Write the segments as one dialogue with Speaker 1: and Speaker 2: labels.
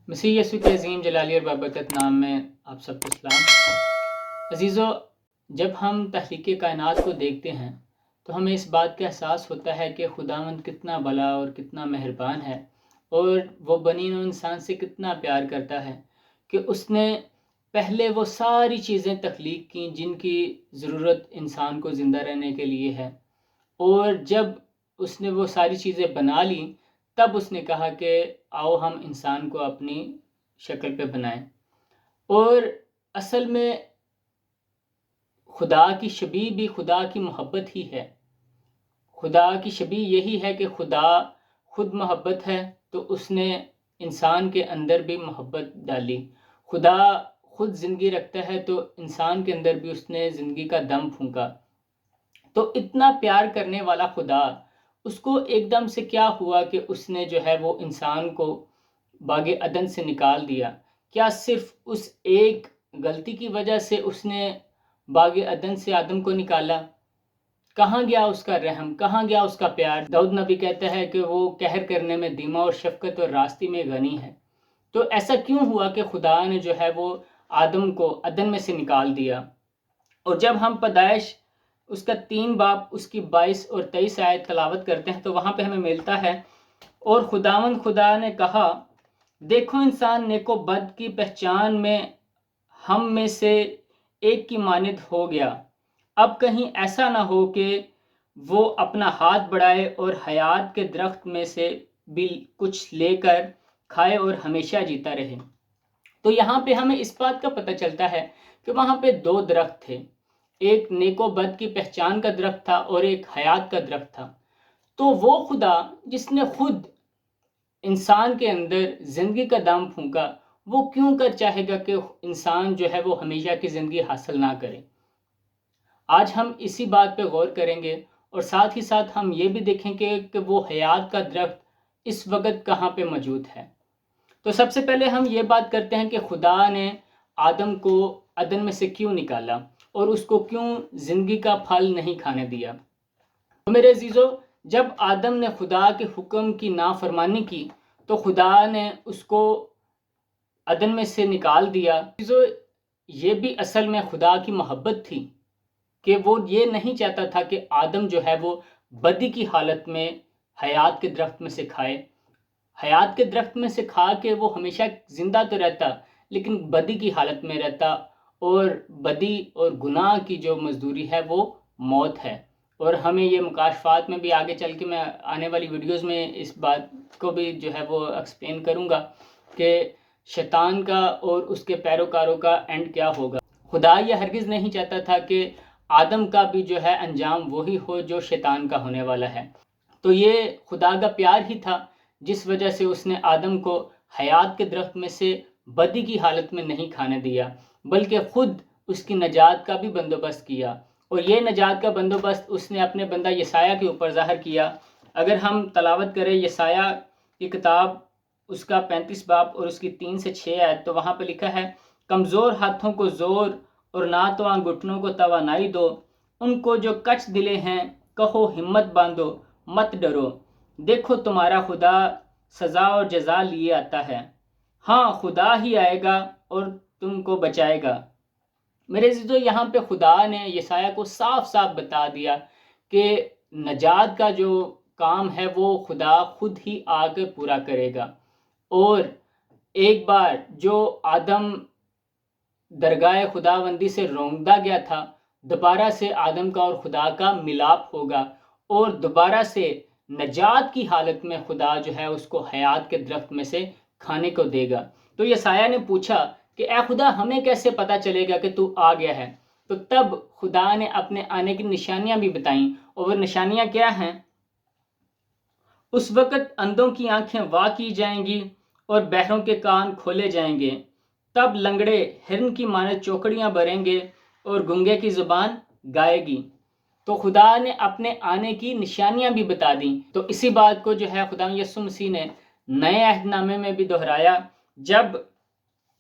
Speaker 1: مسیح یسوع کے عظیم جلالی اور بابرکت نام میں آپ سب کو سلام۔ عزیزو، جب ہم تخلیق کائنات کو دیکھتے ہیں تو ہمیں اس بات کا احساس ہوتا ہے کہ خداوند کتنا بھلا اور کتنا مہربان ہے، اور وہ بنی نوع انسان سے کتنا پیار کرتا ہے کہ اس نے پہلے وہ ساری چیزیں تخلیق کی جن کی ضرورت انسان کو زندہ رہنے کے لیے ہے، اور جب اس نے وہ ساری چیزیں بنا لیں تب اس نے کہا کہ آؤ ہم انسان کو اپنی شکل پہ بنائیں۔ اور اصل میں خدا کی شبیہ بھی خدا کی محبت ہی ہے۔ خدا کی شبیہ یہی ہے کہ خدا خود محبت ہے تو اس نے انسان کے اندر بھی محبت ڈالی۔ خدا خود زندگی رکھتا ہے تو انسان کے اندر بھی اس نے زندگی کا دم پھونکا۔ تو اتنا پیار کرنے والا خدا، اس کو ایک دم سے کیا ہوا کہ اس نے جو ہے وہ انسان کو باغ عدن سے نکال دیا؟ کیا صرف اس ایک غلطی کی وجہ سے اس نے باغ عدن سے آدم کو نکالا؟ کہاں گیا اس کا رحم؟ کہاں گیا اس کا پیار؟ داؤد نبی کہتا ہے کہ وہ قہر کرنے میں دھیما اور شفقت اور راستی میں غنی ہے۔ تو ایسا کیوں ہوا کہ خدا نے جو ہے وہ آدم کو عدن میں سے نکال دیا؟ اور جب ہم پیدائش اس کا 3 باب اس کی 22 اور 23 آیت تلاوت کرتے ہیں تو وہاں پہ ہمیں ملتا ہے، اور خداوند خدا نے کہا، دیکھو انسان نیک و بد کی پہچان میں ہم میں سے ایک کی مانند ہو گیا، اب کہیں ایسا نہ ہو کہ وہ اپنا ہاتھ بڑھائے اور حیات کے درخت میں سے بھی کچھ لے کر کھائے اور ہمیشہ جیتا رہے۔ تو یہاں پہ ہمیں اس بات کا پتہ چلتا ہے کہ وہاں پہ 2 درخت تھے، ایک نیک و بد کی پہچان کا درخت تھا اور ایک حیات کا درخت تھا۔ تو وہ خدا جس نے خود انسان کے اندر زندگی کا دم پھونکا، وہ کیوں کر چاہے گا کہ انسان جو ہے وہ ہمیشہ کی زندگی حاصل نہ کرے؟ آج ہم اسی بات پہ غور کریں گے، اور ساتھ ہی ساتھ ہم یہ بھی دیکھیں گے کہ وہ حیات کا درخت اس وقت کہاں پہ موجود ہے۔ تو سب سے پہلے ہم یہ بات کرتے ہیں کہ خدا نے آدم کو عدن میں سے کیوں نکالا اور اس کو کیوں زندگی کا پھل نہیں کھانے دیا۔ تو میرے عزیزو، جب آدم نے خدا کے حکم کی نافرمانی کی تو خدا نے اس کو عدن میں سے نکال دیا۔ عزیزو، یہ بھی اصل میں خدا کی محبت تھی کہ وہ یہ نہیں چاہتا تھا کہ آدم جو ہے وہ بدی کی حالت میں حیات کے درخت میں سے کھائے۔ حیات کے درخت میں سے کھا کے وہ ہمیشہ زندہ تو رہتا لیکن بدی کی حالت میں رہتا، اور بدی اور گناہ کی جو مزدوری ہے وہ موت ہے۔ اور ہمیں یہ مکاشفات میں بھی آگے چل کے میں آنے والی ویڈیوز میں اس بات کو بھی جو ہے وہ ایکسپلین کروں گا کہ شیطان کا اور اس کے پیروکاروں کا اینڈ کیا ہوگا۔ خدا یہ ہرگز نہیں چاہتا تھا کہ آدم کا بھی جو ہے انجام وہی ہو جو شیطان کا ہونے والا ہے۔ تو یہ خدا کا پیار ہی تھا جس وجہ سے اس نے آدم کو حیات کے درخت میں سے بدی کی حالت میں نہیں کھانے دیا، بلکہ خود اس کی نجات کا بھی بندوبست کیا، اور یہ نجات کا بندوبست اس نے اپنے بندہ یسایہ کے اوپر ظاہر کیا۔ اگر ہم تلاوت کریں یسایہ کی کتاب اس کا 35 باب اور اس کی 3 سے 6 آیت، تو وہاں پہ لکھا ہے، کمزور ہاتھوں کو زور اور ناتواں گھٹنوں کو توانائی دو، ان کو جو کچ دلے ہیں کہو ہمت باندھو، مت ڈرو، دیکھو تمہارا خدا سزا اور جزا لیے آتا ہے، ہاں خدا ہی آئے گا اور تم کو بچائے گا۔ میرے عزیزو، یہاں پہ خدا نے یسایہ کو صاف صاف بتا دیا کہ نجات کا جو کام ہے وہ خدا خود ہی آ کے پورا کرے گا، اور ایک بار جو آدم درگاہ خداوندی سے روندا گیا تھا، دوبارہ سے آدم کا اور خدا کا ملاپ ہوگا، اور دوبارہ سے نجات کی حالت میں خدا جو ہے اس کو حیات کے درخت میں سے کھانے کو دے گا۔ تو یسایہ نے پوچھا کہ اے خدا، ہمیں کیسے پتہ چلے گا کہ تو آ گیا ہے؟ تو تب خدا نے اپنے آنے کی نشانیاں بھی بتائیں، اور وہ نشانیاں کیا ہیں؟ اس وقت اندھوں کی آنکھیں وا کی جائیں گی اور بہروں کے کان کھولے جائیں گے، تب لنگڑے ہرن کی مانند چوکڑیاں بھریں گے اور گنگے کی زبان گائے گی۔ تو خدا نے اپنے آنے کی نشانیاں بھی بتا دیں۔ تو اسی بات کو جو ہے خدا یسوع مسیح نے نئے عہد نامے میں بھی دہرایا، جب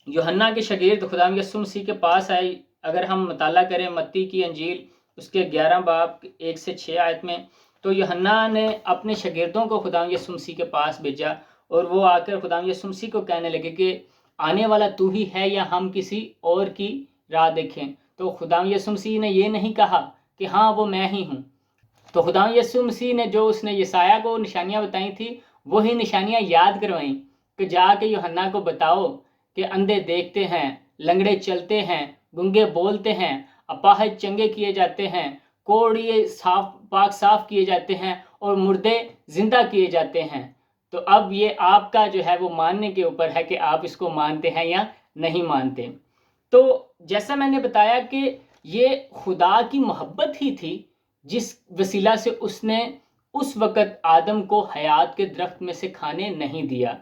Speaker 1: یوحنا کے شاگرد خدا یسوع مسیح کے پاس آئی۔ اگر ہم مطالعہ کریں متی کی انجیل اس کے 11 باب 1 سے 6 آیت میں، تو یوحنا نے اپنے شاگردوں کو خدا یسوع مسیح کے پاس بھیجا اور وہ آ کر خدا یسوع مسیح کو کہنے لگے کہ آنے والا تو ہی ہے یا ہم کسی اور کی راہ دیکھیں؟ تو خدا یسوع مسیح نے یہ نہیں کہا کہ ہاں وہ میں ہی ہوں۔ تو خدا یسوع مسیح نے جو اس نے یسایہ کو نشانیاں بتائی تھی وہی نشانیاں یاد کروائیں کہ جا کے یوحنا کو بتاؤ کہ اندھے دیکھتے ہیں، لنگڑے چلتے ہیں، گنگے بولتے ہیں، اپاہج چنگے کیے جاتے ہیں، کوڑیے صاف کیے جاتے ہیں اور مردے زندہ کیے جاتے ہیں۔ تو اب یہ آپ کا جو ہے وہ ماننے کے اوپر ہے کہ آپ اس کو مانتے ہیں یا نہیں مانتے۔ تو جیسا میں نے بتایا کہ یہ خدا کی محبت ہی تھی جس وسیلہ سے اس نے اس وقت آدم کو حیات کے درخت میں سے کھانے نہیں دیا۔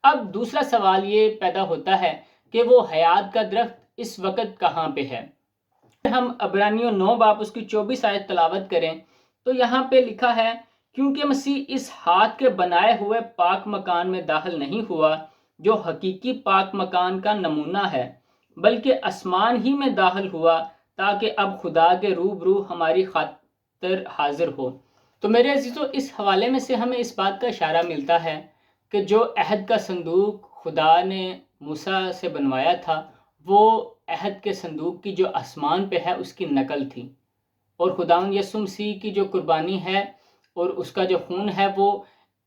Speaker 1: اب دوسرا سوال یہ پیدا ہوتا ہے کہ وہ حیات کا درخت اس وقت کہاں پہ ہے؟ ہم عبرانیوں 9 باب اس کی 24 آیت تلاوت کریں تو یہاں پہ لکھا ہے، کیونکہ مسیح اس ہاتھ کے بنائے ہوئے پاک مکان میں داخل نہیں ہوا جو حقیقی پاک مکان کا نمونہ ہے، بلکہ آسمان ہی میں داخل ہوا تاکہ اب خدا کے روبرو ہماری خاطر حاضر ہو۔ تو میرے عزیزو، اس حوالے میں سے ہمیں اس بات کا اشارہ ملتا ہے کہ جو عہد کا صندوق خدا نے موسیٰ سے بنوایا تھا وہ عہد کے صندوق کی جو آسمان پہ ہے اس کی نقل تھی، اور خداوند یسوع مسیح کی جو قربانی ہے اور اس کا جو خون ہے وہ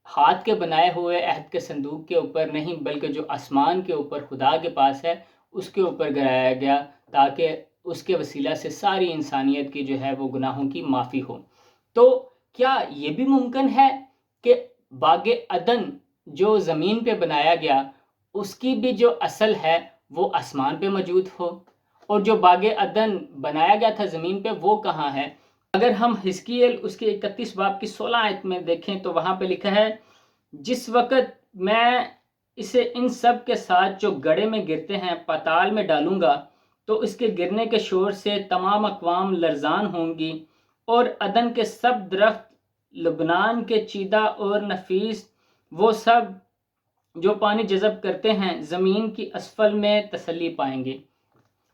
Speaker 1: ہاتھ کے بنائے ہوئے عہد کے صندوق کے اوپر نہیں بلکہ جو آسمان کے اوپر خدا کے پاس ہے اس کے اوپر گرایا گیا تاکہ اس کے وسیلہ سے ساری انسانیت کی جو ہے وہ گناہوں کی معافی ہو۔ تو کیا یہ بھی ممکن ہے کہ باغ عدن جو زمین پہ بنایا گیا اس کی بھی جو اصل ہے وہ آسمان پہ موجود ہو، اور جو باغ عدن بنایا گیا تھا زمین پہ وہ کہاں ہے؟ اگر ہم حزقیل اس کے 31 باب کی 16 آیت میں دیکھیں تو وہاں پہ لکھا ہے، جس وقت میں اسے ان سب کے ساتھ جو گڑھے میں گرتے ہیں پاتال میں ڈالوں گا تو اس کے گرنے کے شور سے تمام اقوام لرزان ہوں گی، اور عدن کے سب درخت، لبنان کے چیدہ اور نفیس، وہ سب جو پانی جذب کرتے ہیں زمین کی اسفل میں تسلی پائیں گے۔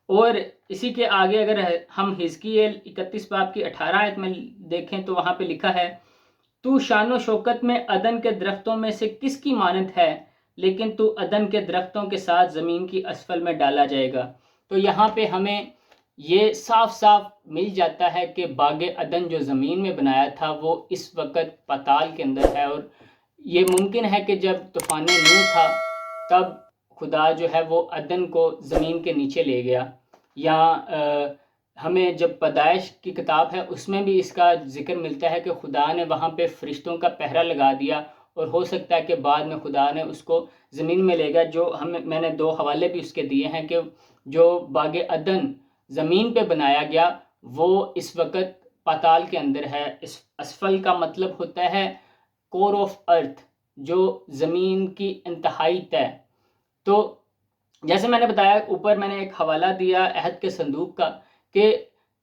Speaker 1: اور اسی کے آگے اگر ہم حزقیل 31 باب کی 18 آیت میں دیکھیں تو وہاں پہ لکھا ہے، تو شان و شوکت میں عدن کے درختوں میں سے کس کی مانند ہے، لیکن تو عدن کے درختوں کے ساتھ زمین کی اسفل میں ڈالا جائے گا۔ تو یہاں پہ ہمیں یہ صاف صاف مل جاتا ہے کہ باغ عدن جو زمین میں بنایا تھا وہ اس وقت پاتال کے اندر ہے، اور یہ ممکن ہے کہ جب طوفان نوح تھا تب خدا جو ہے وہ عدن کو زمین کے نیچے لے گیا، یا ہمیں جب پیدائش کی کتاب ہے اس میں بھی اس کا ذکر ملتا ہے کہ خدا نے وہاں پہ فرشتوں کا پہرا لگا دیا، اور ہو سکتا ہے کہ بعد میں خدا نے اس کو زمین میں لے گا۔ جو میں نے 2 حوالے بھی اس کے دیے ہیں کہ جو باغ عدن زمین پہ بنایا گیا وہ اس وقت پاتال کے اندر ہے۔ اسفل کا مطلب ہوتا ہے کور آف ارتھ، جو زمین کی انتہائی تہ۔ تو جیسے میں نے بتایا اوپر میں نے ایک حوالہ دیا عہد کے صندوق کا کہ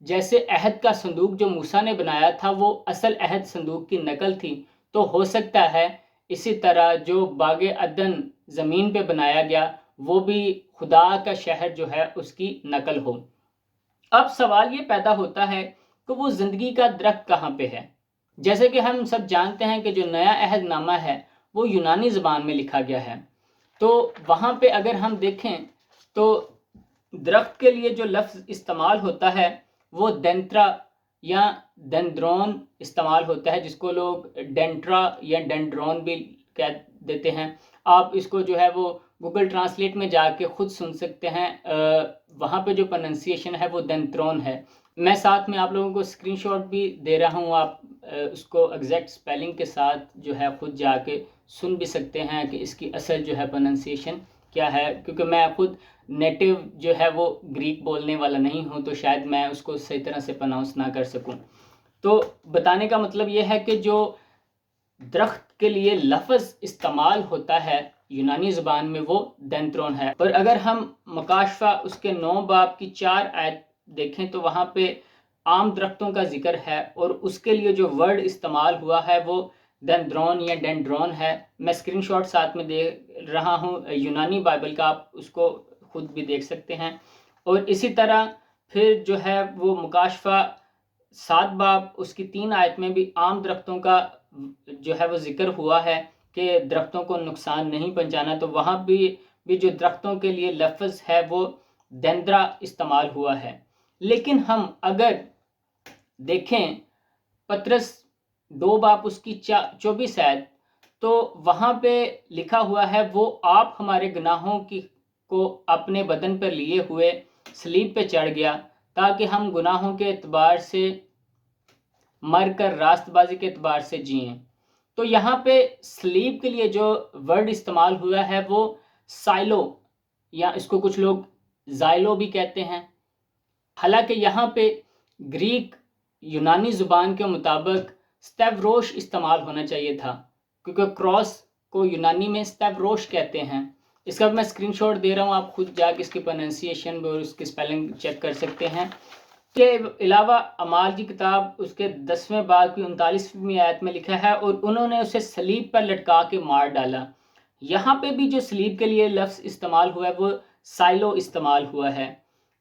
Speaker 1: جیسے عہد کا صندوق جو موسیٰ نے بنایا تھا وہ اصل عہد صندوق کی نقل تھی، تو ہو سکتا ہے اسی طرح جو باغ عدن زمین پہ بنایا گیا وہ بھی خدا کا شہر جو ہے اس کی نقل ہو۔ اب سوال یہ پیدا ہوتا ہے کہ وہ زندگی کا درخت کہاں پہ ہے؟ جیسے کہ ہم سب جانتے ہیں کہ جو نیا عہد نامہ ہے وہ یونانی زبان میں لکھا گیا ہے، تو وہاں پہ اگر ہم دیکھیں تو درخت کے لیے جو لفظ استعمال ہوتا ہے وہ دینترا یا ڈینڈرون استعمال ہوتا ہے، جس کو لوگ ڈینٹرا یا ڈینڈرون بھی کہہ دیتے ہیں۔ آپ اس کو جو ہے وہ گوگل ٹرانسلیٹ میں جا کے خود سن سکتے ہیں، وہاں پہ جو پروننسیشن ہے وہ دینترون ہے۔ میں ساتھ میں آپ لوگوں کو اسکرین شاٹ بھی دے رہا ہوں، آپ اس کو ایگزیکٹ سپیلنگ کے ساتھ جو ہے خود جا کے سن بھی سکتے ہیں کہ اس کی اصل جو ہے پروننسیشن کیا ہے، کیونکہ میں خود نیٹو جو ہے وہ گریک بولنے والا نہیں ہوں تو شاید میں اس کو صحیح طرح سے پروناؤنس نہ کر سکوں۔ تو بتانے کا مطلب یہ ہے کہ جو درخت کے لیے لفظ استعمال ہوتا ہے یونانی زبان میں وہ دینترون ہے۔ اور اگر ہم مکاشفہ اس کے 9 باب کی 4 آیت دیکھیں تو وہاں پہ عام درختوں کا ذکر ہے، اور اس کے لیے جو ورڈ استعمال ہوا ہے وہ ڈینڈرون یا ڈینڈرون ہے۔ میں اسکرین شاٹ ساتھ میں دے رہا ہوں یونانی بائبل کا، آپ اس کو خود بھی دیکھ سکتے ہیں۔ اور اسی طرح پھر جو ہے وہ مکاشفہ 7 باب اس کی 3 آیت میں بھی عام درختوں کا جو ہے وہ ذکر ہوا ہے، کہ درختوں کو نقصان نہیں پہنچانا، تو وہاں بھی جو درختوں کے لیے لفظ ہے وہ دندرا استعمال ہوا ہے۔ لیکن ہم اگر دیکھیں پطرس 2 باب اس کی 24 آیت، تو وہاں پہ لکھا ہوا ہے وہ آپ ہمارے گناہوں کو اپنے بدن پر لیے ہوئے صلیب پہ چڑھ گیا تاکہ ہم گناہوں کے اعتبار سے مر کر راست بازی کے اعتبار سے جئیں۔ تو یہاں پہ صلیب کے لیے جو ورڈ استعمال ہوا ہے وہ سائلو، یا اس کو کچھ لوگ زائلو بھی کہتے ہیں۔ حالانکہ یہاں پہ گریک یونانی زبان کے مطابق ستیوروش استعمال ہونا چاہیے تھا، کیونکہ کراس کو یونانی میں ستیوروش کہتے ہیں۔ اس کا بھی میں اسکرین شاٹ دے رہا ہوں، آپ خود جا کے اس کی پروننسیشن اور اس کی سپیلنگ چیک کر سکتے ہیں۔ کے علاوہ اعمال کی کتاب اس کے 10ویں باب کی 39ویں آیت میں لکھا ہے اور انہوں نے اسے صلیب پر لٹکا کے مار ڈالا۔ یہاں پہ بھی جو صلیب کے لیے لفظ استعمال ہوا ہے وہ سائلو استعمال ہوا ہے۔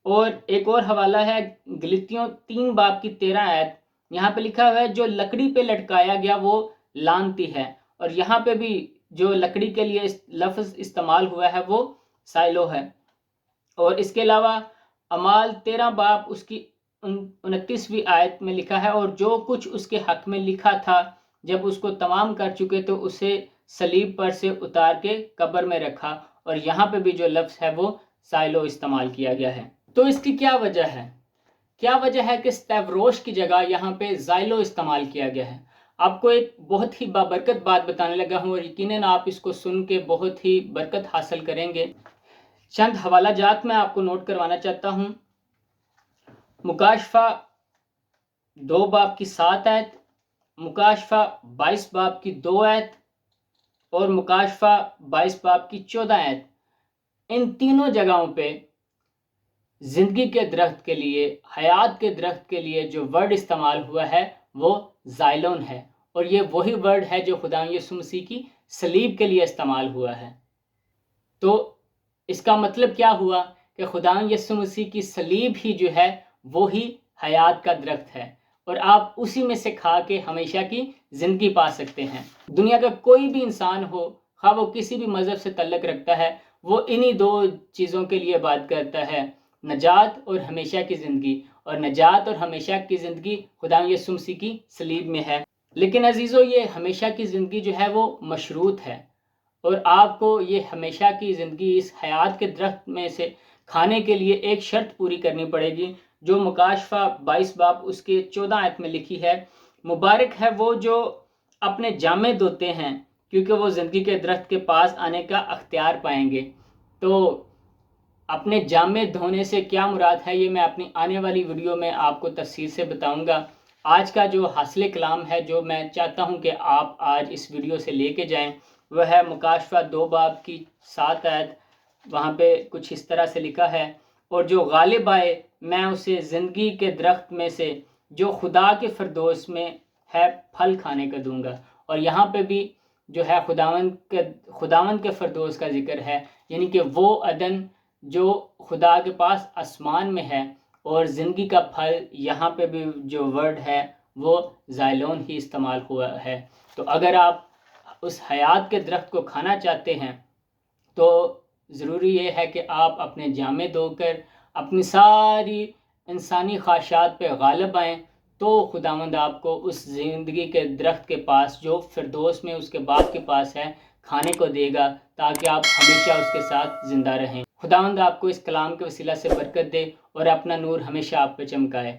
Speaker 1: اور ایک اور حوالہ ہے گلتیوں 3 باب کی 13 آیت، یہاں پہ لکھا ہوا ہے جو لکڑی پہ لٹکایا گیا وہ لعنتی ہے، اور یہاں پہ بھی جو لکڑی کے لیے لفظ استعمال ہوا ہے وہ سائلو ہے۔ اور اس کے علاوہ اعمال 13 باب اس کی 29ویں آیت میں لکھا ہے اور جو کچھ اس کے حق میں لکھا تھا جب اس کو تمام کر چکے تو اسے صلیب پر سے اتار کے قبر میں رکھا، اور یہاں پہ بھی جو لفظ ہے وہ سائلو استعمال کیا گیا ہے۔ تو اس کی کیا وجہ ہے؟ کیا وجہ ہے کہ ستیوروش کی جگہ یہاں پہ زائلو استعمال کیا گیا ہے؟ آپ کو ایک بہت ہی بابرکت بات بتانے لگا ہوں، اور یقیناً آپ اس کو سن کے بہت ہی برکت حاصل کریں گے۔ چند حوالہ جات میں آپ کو نوٹ کروانا چاہتا ہوں۔ مکاشفہ 2 باب کی 7 آیت، مکاشفہ 22 باب کی 2 آیت اور مکاشفہ 22 باب کی 14 آیت، ان تینوں جگہوں پہ زندگی کے درخت کے لیے، حیات کے درخت کے لیے جو ورڈ استعمال ہوا ہے وہ زائلون ہے، اور یہ وہی ورڈ ہے جو خدا یسوع مسیح کی صلیب کے لیے استعمال ہوا ہے۔ تو اس کا مطلب کیا ہوا کہ خدا یسوع مسیح کی صلیب ہی جو ہے وہی حیات کا درخت ہے، اور آپ اسی میں سے کھا کے ہمیشہ کی زندگی پا سکتے ہیں۔ دنیا کا کوئی بھی انسان ہو، خواہ وہ کسی بھی مذہب سے تعلق رکھتا ہے، وہ انہی 2 چیزوں کے لیے بات کرتا ہے، نجات اور ہمیشہ کی زندگی، اور نجات اور ہمیشہ کی زندگی خدا یسوع مسیح کی صلیب میں ہے۔ لیکن عزیزو، یہ ہمیشہ کی زندگی جو ہے وہ مشروط ہے، اور آپ کو یہ ہمیشہ کی زندگی اس حیات کے درخت میں سے کھانے کے لیے ایک شرط پوری کرنی پڑے گی، جو مکاشفہ 22 باب اس کے 14 آیت میں لکھی ہے۔ مبارک ہے وہ جو اپنے جامے دھوتے ہیں، کیونکہ وہ زندگی کے درخت کے پاس آنے کا اختیار پائیں گے۔ تو اپنے جامے دھونے سے کیا مراد ہے، یہ میں اپنی آنے والی ویڈیو میں آپ کو تفصیل سے بتاؤں گا۔ آج کا جو حاصل کلام ہے جو میں چاہتا ہوں کہ آپ آج اس ویڈیو سے لے کے جائیں، وہ ہے مکاشفہ 2 باب کی 7 آیت۔ وہاں پہ کچھ اس طرح سے لکھا ہے، اور جو غالب آئے میں اسے زندگی کے درخت میں سے جو خدا کے فردوس میں ہے پھل کھانے کا دوں گا۔ اور یہاں پہ بھی جو ہے خداوند کے فردوس کا ذکر ہے، یعنی کہ وہ عدن جو خدا کے پاس آسمان میں ہے، اور زندگی کا پھل یہاں پہ بھی جو ورڈ ہے وہ زائلون ہی استعمال ہوا ہے۔ تو اگر آپ اس حیات کے درخت کو کھانا چاہتے ہیں تو ضروری یہ ہے کہ آپ اپنے جامے دھو کر اپنی ساری انسانی خواہشات پہ غالب آئیں، تو خداوند آپ کو اس زندگی کے درخت کے پاس جو فردوس میں اس کے باپ کے پاس ہے کھانے کو دے گا، تاکہ آپ ہمیشہ اس کے ساتھ زندہ رہیں۔ خداوند آپ کو اس کلام کے وسیلہ سے برکت دے اور اپنا نور ہمیشہ آپ پہ چمکائے۔